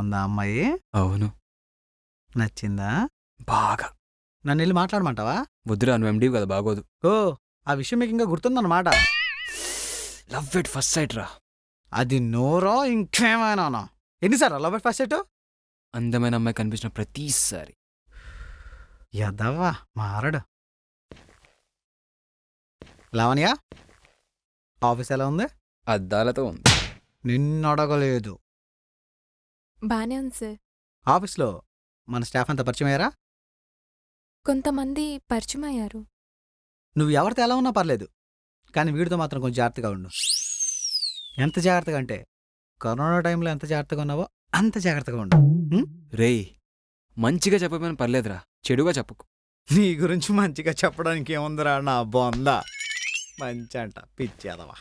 బాగుందా అమ్మాయి? అవును, నచ్చిందా? బాగా. నన్ను వెళ్ళి మాట్లాడమంటావా? వద్దురా, నువ్వు ఎండివి కదా, బాగోదు. ఓ, ఆ విషయం మీకు ఇంకా గుర్తుందన్నమాట. లవ్ ఎట్ ఫస్ట్ సైట్ రా. అది నోరో ఇంకేమైనా? ఎన్నిసార్లు లవ్ ఎట్ ఫస్ట్ సైట్? అందమైన అమ్మాయి కనిపించిన ప్రతిసారి. యదవ్వా మారడు. లావణ్య, ఆఫీస్ ఎలా ఉంది? అద్దాలతో ఉంది. నిన్ను అడగలేదు. బానే ఉంది సార్. ఆఫీస్లో మన స్టాఫ్ అంతా పరిచయం అయ్యారా? కొంతమంది పరిచయం అయ్యారు. నువ్వు ఎవరితో ఎలా ఉన్నా పర్లేదు, కానీ వీడితో మాత్రం కొంచెం జాగ్రత్తగా ఉండు. ఎంత జాగ్రత్తగా అంటే కరోనా టైంలో ఎంత జాగ్రత్తగా ఉన్నావో అంత జాగ్రత్తగా ఉండు. రేయ్, మంచిగా చెప్పమని పర్లేదురా, చెడుగా చెప్పకు. నీ గురించి మంచిగా చెప్పడానికి ఏముందిరా నా బొందా. మంచి అంట పిచ్చేదవా.